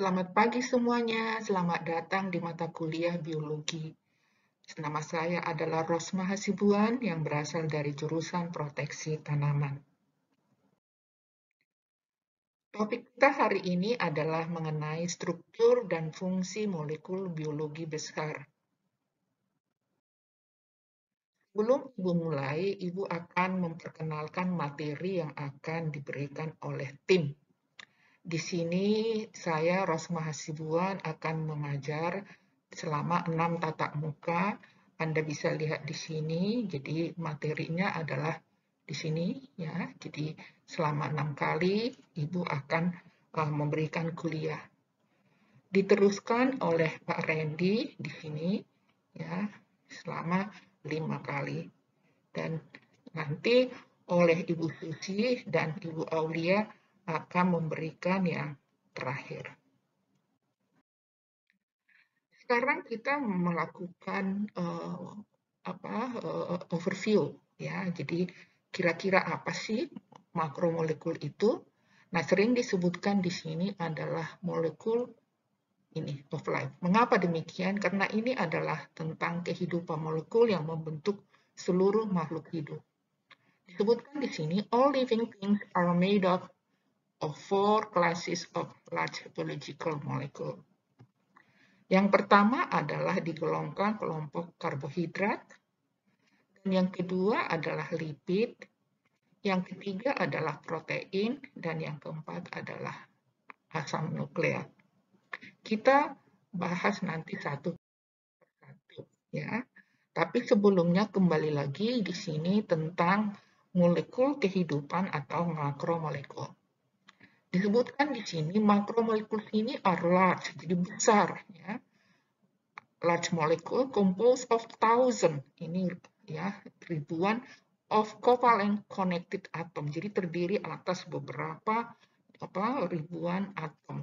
Selamat pagi semuanya, selamat datang di mata kuliah biologi. Nama saya adalah Rosma Hasibuan yang berasal dari jurusan proteksi tanaman. Topik kita hari ini adalah mengenai struktur dan fungsi molekul biologi besar. Sebelum Ibu mulai, Ibu akan memperkenalkan materi yang akan diberikan oleh tim. Di sini saya, Rosma Hasibuan, akan mengajar selama 6 tatap muka. Anda bisa lihat di sini, jadi materinya adalah di sini ya. Jadi selama 6 kali Ibu akan memberikan kuliah. Diteruskan oleh Pak Randy di sini ya selama 5 kali. Dan nanti oleh Ibu Susi dan Ibu Aulia akan memberikan yang terakhir. Sekarang kita melakukan overview ya. Jadi kira-kira apa sih makromolekul itu? Nah, sering disebutkan di sini adalah molekul ini of life. Mengapa demikian? Karena ini adalah tentang kehidupan molekul yang membentuk seluruh makhluk hidup. Disebutkan di sini, all living things are made up of 4 classes of large biological molecule. Yang pertama adalah digolongkan kelompok karbohidrat, dan yang kedua adalah lipid, yang ketiga adalah protein, dan yang keempat adalah asam nukleat. Kita bahas nanti satu persatu ya. Tapi sebelumnya kembali lagi di sini tentang molekul kehidupan atau makromolekul. Disebutkan di sini makromolekul ini are large, jadi besar ya. Large molecule composed of thousands, ini ya ribuan of covalent connected atom. Jadi terdiri atas beberapa ribuan atom.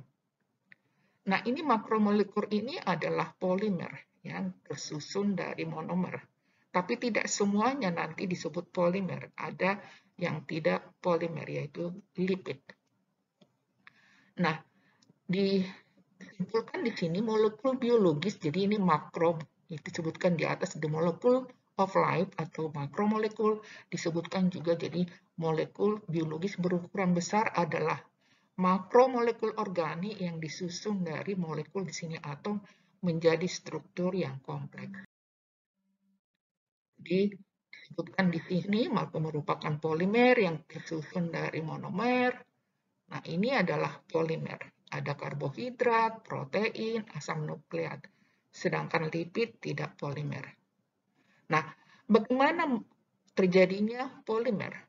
Nah, ini makromolekul ini adalah polimer yang tersusun dari monomer. Tapi tidak semuanya nanti disebut polimer. Ada yang tidak polimer, yaitu lipid. Nah, disimpulkan di sini molekul biologis, jadi ini makro, disebutkan di atas the molecule of life atau makromolekul, disebutkan juga jadi molekul biologis berukuran besar adalah makromolekul organik yang disusun dari molekul di sini atom menjadi struktur yang kompleks. Jadi disebutkan di sini merupakan polimer yang tersusun dari monomer. Nah, ini adalah polimer. Ada karbohidrat, protein, asam nukleat. Sedangkan lipid tidak polimer. Nah, bagaimana terjadinya polimer?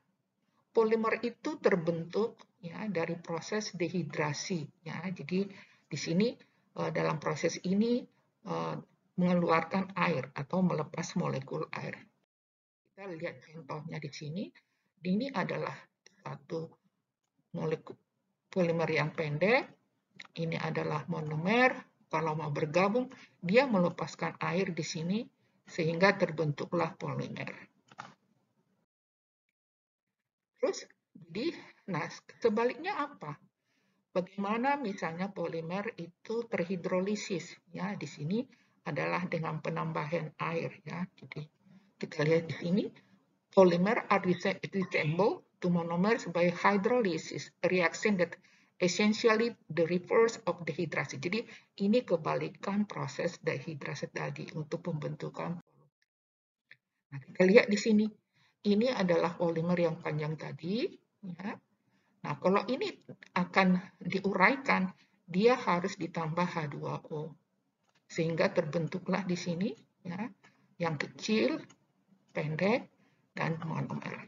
Polimer itu terbentuk ya dari proses dehidrasi ya. Jadi di sini dalam proses ini mengeluarkan air atau melepas molekul air. Kita lihat contohnya di sini. Ini adalah satu molekul polimer yang pendek. Ini adalah monomer. Kalau mau bergabung, dia melepaskan air di sini sehingga terbentuklah polimer. Terus, jadi, nah sebaliknya apa? Bagaimana misalnya polimer itu terhidrolisis? Ya, di sini adalah dengan penambahan air. Ya, jadi kita lihat di sini, polymer are resemble to monomers by hydrolysis, a reaction that essentially the reverse of dehydrasi. Jadi ini kebalikan proses dehidrasi tadi untuk pembentukan. Nah, kita lihat di sini, ini adalah polimer yang panjang tadi. Ya. Nah, kalau ini akan diuraikan, dia harus ditambah H2O. Sehingga terbentuklah di sini ya, yang kecil, pendek, dan monomer.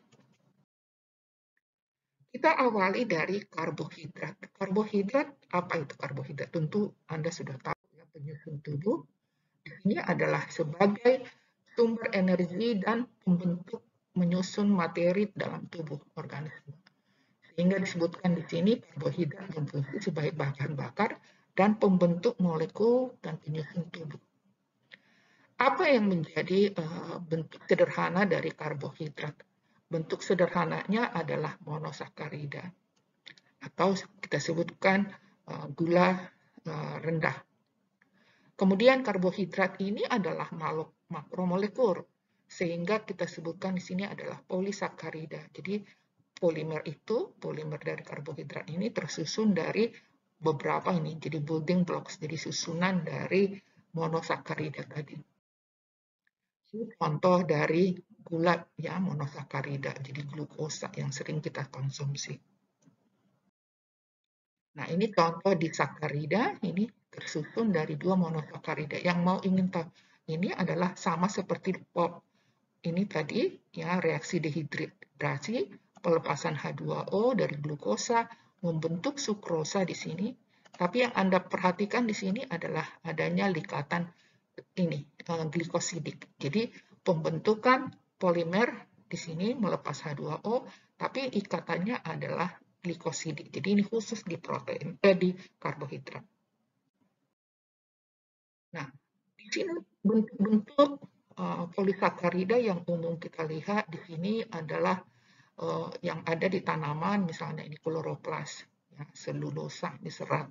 Kita awali dari karbohidrat. Karbohidrat, apa itu karbohidrat? Tentu Anda sudah tahu ya, penyusun tubuh. Ini adalah sebagai sumber energi dan pembentuk menyusun materi dalam tubuh organisme. Sehingga disebutkan di sini karbohidrat berfungsi sebagai bahan bakar dan pembentuk molekul dan penyusun tubuh. Apa yang menjadi bentuk sederhana dari karbohidrat? Bentuk sederhananya adalah monosakarida atau kita sebutkan gula rendah. Kemudian karbohidrat ini adalah makromolekul, sehingga kita sebutkan di sini adalah polisakarida. Jadi polimer dari karbohidrat ini tersusun dari beberapa ini, jadi building blocks, jadi susunan dari monosakarida tadi. Contoh dari gula ya, monosakarida, jadi glukosa yang sering kita konsumsi. Nah, ini contoh disakarida, ini tersusun dari 2 monosakarida. Yang mau ingin tahu, ini adalah sama seperti POP. Ini tadi ya reaksi dehidrasi, pelepasan H2O dari glukosa membentuk sukrosa di sini. Tapi yang Anda perhatikan di sini adalah adanya likatan ini glikosidik. Jadi pembentukan polimer di sini melepas H2O, tapi ikatannya adalah glikosidik. Jadi ini khusus di protein, di karbohidrat. Nah, di sini bentuk polisakarida yang umum kita lihat di sini adalah yang ada di tanaman, misalnya ini kloroplas, ya, selulosa di serat.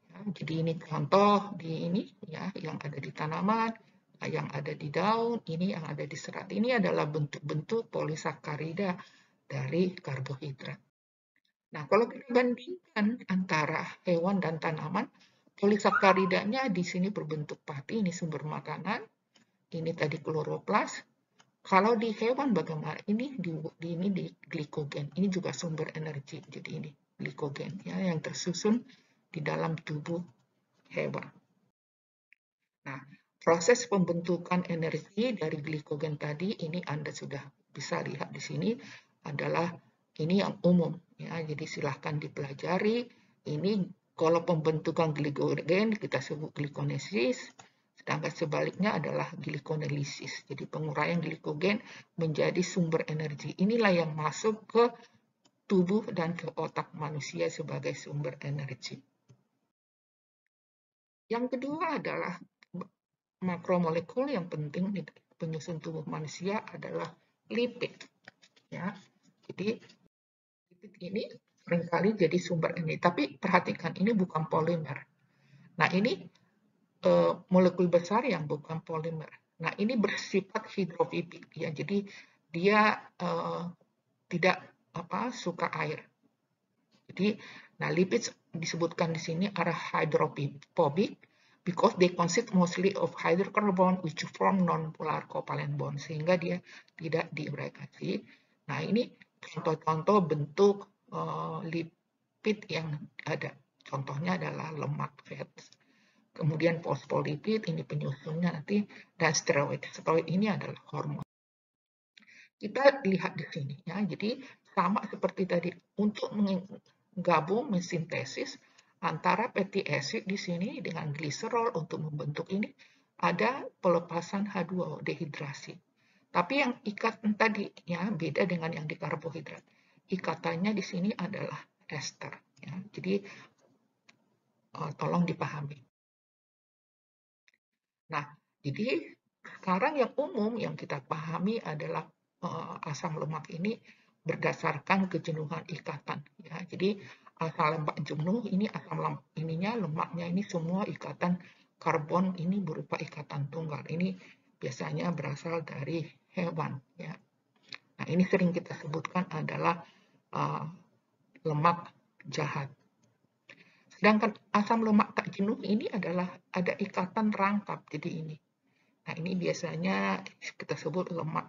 Ya, jadi ini contoh di ini ya yang ada di tanaman, yang ada di daun, ini yang ada di serat. Ini adalah bentuk-bentuk polisakarida dari karbohidrat. Nah, kalau kita bandingkan antara hewan dan tanaman, polisakaridanya di sini berbentuk pati, ini sumber makanan, ini tadi kloroplas. Kalau di hewan bagaimana? Ini di glikogen, ini juga sumber energi. Jadi ini glikogen ya yang tersusun di dalam tubuh hewan. Nah, proses pembentukan energi dari glikogen tadi ini Anda sudah bisa lihat di sini adalah ini yang umum ya. Jadi silahkan dipelajari. Ini kalau pembentukan glikogen kita sebut glikonesis, sedangkan sebaliknya adalah glikonolisis. Jadi penguraian glikogen menjadi sumber energi. Inilah yang masuk ke tubuh dan ke otak manusia sebagai sumber energi. Yang kedua adalah makromolekul yang penting di penyusun tubuh manusia adalah lipid. Ya, jadi lipid ini seringkali jadi sumber energi. Tapi perhatikan, ini bukan polimer. Nah, ini molekul besar yang bukan polimer. Nah, ini bersifat hidrofobik ya. Jadi dia tidak suka air. Jadi, nah lipid disebutkan di sini adalah hydrophobic because they consist mostly of hydrocarbon which form non-polar covalent bond, sehingga dia tidak diuraikan. Nah, ini contoh-contoh bentuk lipid yang ada. Contohnya adalah lemak fat. Kemudian fosfolipid, ini penyusunnya nanti, dan steroid. Steroid ini adalah hormon. Kita lihat di sini ya. Jadi sama seperti tadi, untuk menggabung mensintesis antara fatty acid di sini dengan gliserol untuk membentuk ini ada pelepasan H2O, dehidrasi. Tapi yang ikatan tadi ya beda dengan yang di karbohidrat. Ikatannya di sini adalah ester ya. Jadi tolong dipahami. Nah, jadi sekarang yang umum yang kita pahami adalah asam lemak ini berdasarkan kejenuhan ikatan ya. Jadi asam lemak jenuh ini asam lemak lemaknya ini semua ikatan karbon ini berupa ikatan tunggal. Ini biasanya berasal dari hewan ya. Nah, ini sering kita sebutkan adalah lemak jahat. Sedangkan asam lemak tak jenuh ini adalah ada ikatan rangkap, jadi ini. Nah, ini biasanya kita sebut lemak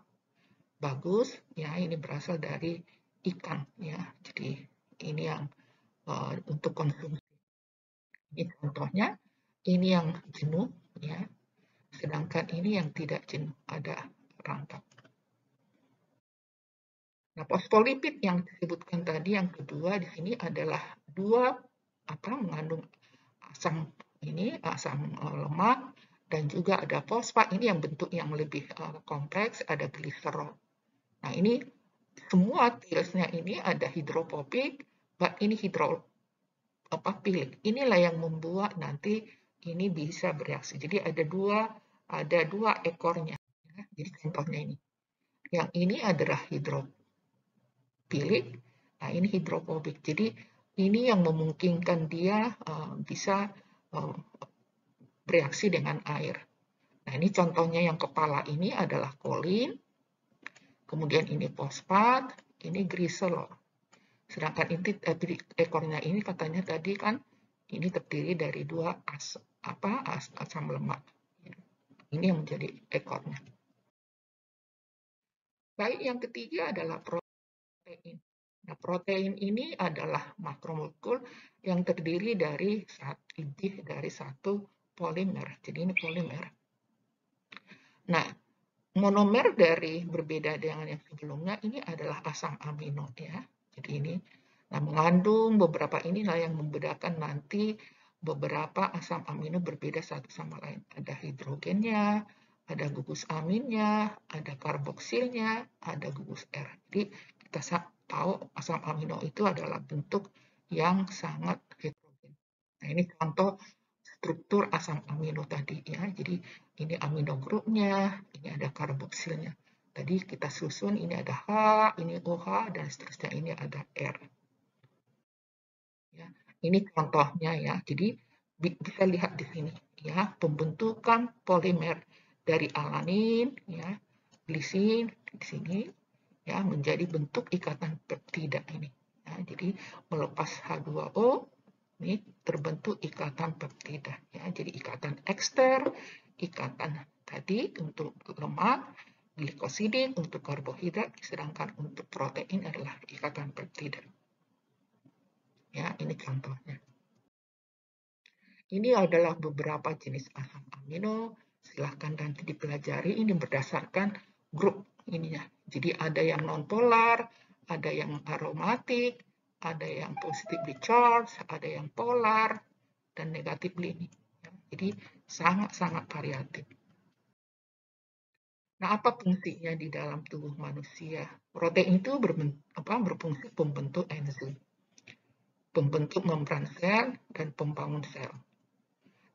bagus, ya ini berasal dari ikan, ya. Jadi ini yang untuk konsumsi. Ini contohnya, ini yang jenuh, ya. Sedangkan ini yang tidak jenuh, ada rangkap. Nah, fosfolipid yang disebutkan tadi yang kedua di sini adalah mengandung asam lemak dan juga ada fosfat, ini yang bentuk yang lebih kompleks, ada gliserol. Nah, ini semua tailsnya ini ada hidrofobik, ini hidrofilik. Inilah yang membuat nanti ini bisa bereaksi. Jadi ada dua ekornya. Jadi contohnya ini. Yang ini adalah hidrofilik, nah ini hidrofobik. Jadi Ini yang memungkinkan dia bisa bereaksi dengan air. Nah, ini contohnya yang kepala ini adalah kolin, kemudian ini fosfat, ini griselol. Sedangkan inti ekornya ini katanya tadi kan ini terdiri dari dua asam lemak. Ini yang menjadi ekornya. Baik, yang ketiga adalah protein. Nah, protein ini adalah makromolekul yang terdiri dari lebih dari satu polimer. Jadi ini polimer. Nah, monomer dari berbeda dengan yang sebelumnya ini adalah asam amino ya. Jadi ini mengandung beberapa inilah yang membedakan nanti beberapa asam amino berbeda satu sama lain. Ada hidrogennya, ada gugus aminnya, ada karboksilnya, ada gugus R. Jadi kita tahu asam amino itu adalah bentuk yang sangat heterogen. Nah, ini contoh struktur asam amino tadi ya. Jadi ini amino grupnya, ini ada karboksilnya. Tadi kita susun ini ada H, ini OH dan seterusnya ini ada R. Ya, ini contohnya ya. Jadi bisa lihat di sini ya, pembentukan polimer dari alanin ya, glisin di sini ya menjadi bentuk ikatan peptida ini. Ya, jadi melepas H2O ini terbentuk ikatan peptida ya. Jadi ikatan ekster, ikatan tadi untuk lemak, glikosidin untuk karbohidrat, sedangkan untuk protein adalah ikatan peptida. Ya, ini contohnya. Ini adalah beberapa jenis asam amino. Silahkan nanti dipelajari. Ini berdasarkan grup ininya. Jadi ada yang nonpolar, ada yang aromatik, ada yang positively charged, ada yang polar, dan negatively ini. Jadi sangat-sangat variatif. Nah, apa fungsinya di dalam tubuh manusia? Protein itu berfungsi pembentuk enzim, pembentuk membran sel, dan pembangun sel,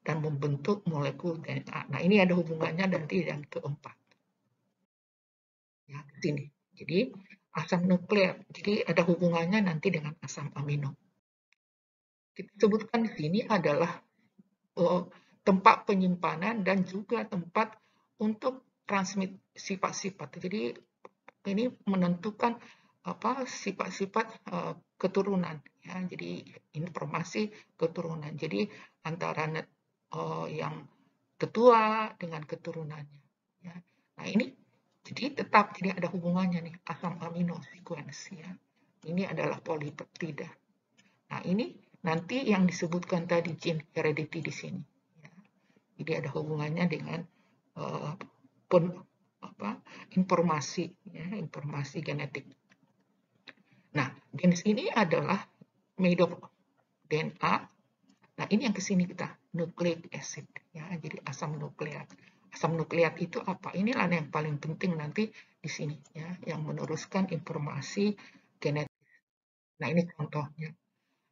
dan membentuk molekul DNA. Nah, ini ada hubungannya nanti yang keempat. Ya, di sini. Jadi, asam nukleat. Jadi, ada hubungannya nanti dengan asam amino. Kita sebutkan di sini adalah tempat penyimpanan dan juga tempat untuk transmit sifat-sifat. Jadi, ini menentukan sifat-sifat keturunan ya. Jadi informasi keturunan. Jadi antara yang tetua dengan keturunannya ya. Nah, ini jadi tetap jadi ada hubungannya nih asam amino sequence ya. Ini adalah polipeptida. Nah, ini nanti yang disebutkan tadi gene heredity di sini ya. Jadi ada hubungannya dengan informasi ya, informasi genetik. Nah, genes ini adalah made of DNA. Nah, ini yang kesini kita nucleic acid ya, jadi asam nukleat. Asam nukleat itu apa? Inilah yang paling penting nanti di sini ya, yang meneruskan informasi genetik. Nah, ini contohnya.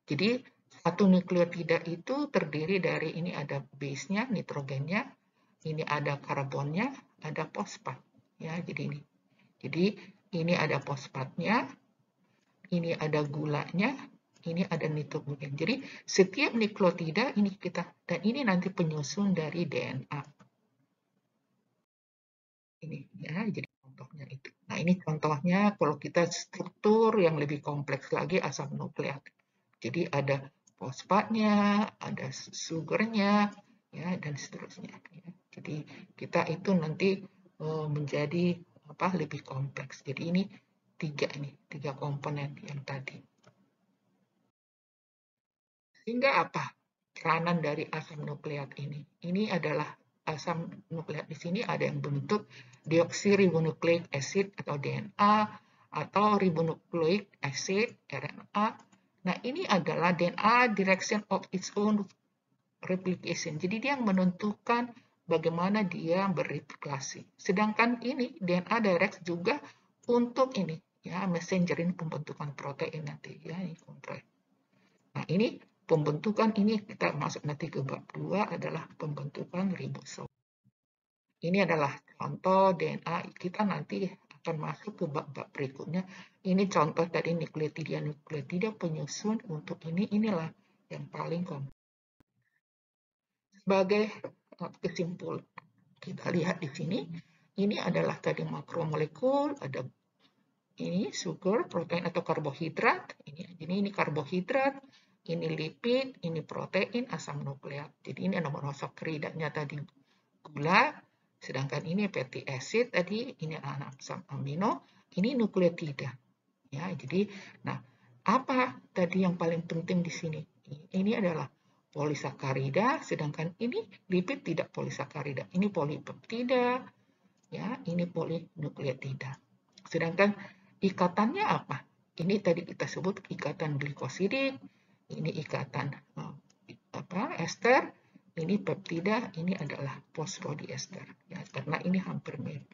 Jadi satu nukleotida itu terdiri dari ini ada base-nya, nitrogennya, ini ada karbonnya, ada fosfat ya. Jadi ini. Jadi ini ada fosfatnya, ini ada gulanya, ini ada nitrogen. Jadi setiap nukleotida ini kita dan ini nanti penyusun dari DNA. Ini ya, jadi contohnya itu. Nah, ini contohnya kalau kita struktur yang lebih kompleks lagi asam nukleat. Jadi ada fosfatnya, ada sugarnya, ya dan seterusnya. Ya. Jadi kita itu nanti menjadi lebih kompleks. Jadi ini tiga komponen yang tadi. Sehingga apa peranan dari asam nukleat ini? Ini adalah asam nukleat di sini ada yang bentuk deoksiribonukleik acid atau DNA atau ribonukleik acid RNA. Nah, ini adalah DNA direction of its own replication. Jadi dia yang menentukan bagaimana dia bereplikasi. Sedangkan ini DNA direct juga untuk ini ya messengerin pembentukan protein nanti ya ini kompleks. Nah, ini pembentukan ini kita masuk nanti ke bab 2 adalah pembentukan ribosom. Ini adalah contoh DNA kita nanti akan masuk ke bab-bab berikutnya. Ini contoh tadi nukleotida penyusun untuk inilah yang paling kompleks. Sebagai kesimpulan, kita lihat di sini, ini adalah tadi makromolekul, ada ini sugar, protein atau karbohidrat, ini karbohidrat, ini lipid, ini protein, asam nukleat. Jadi ini monosakridanya tadi gula, sedangkan ini fatty acid tadi, ini asam amino, ini nukleotida. Ya, jadi nah apa tadi yang paling penting di sini? Ini adalah polisakarida, sedangkan ini lipid tidak polisakarida. Ini polipeptida, ya, ini polinukleotida. Sedangkan ikatannya apa? Ini tadi kita sebut ikatan glikosidik, ini ikatan ester, ini peptida, ini adalah fosfodiester. Ya, karena ini hampir mirip.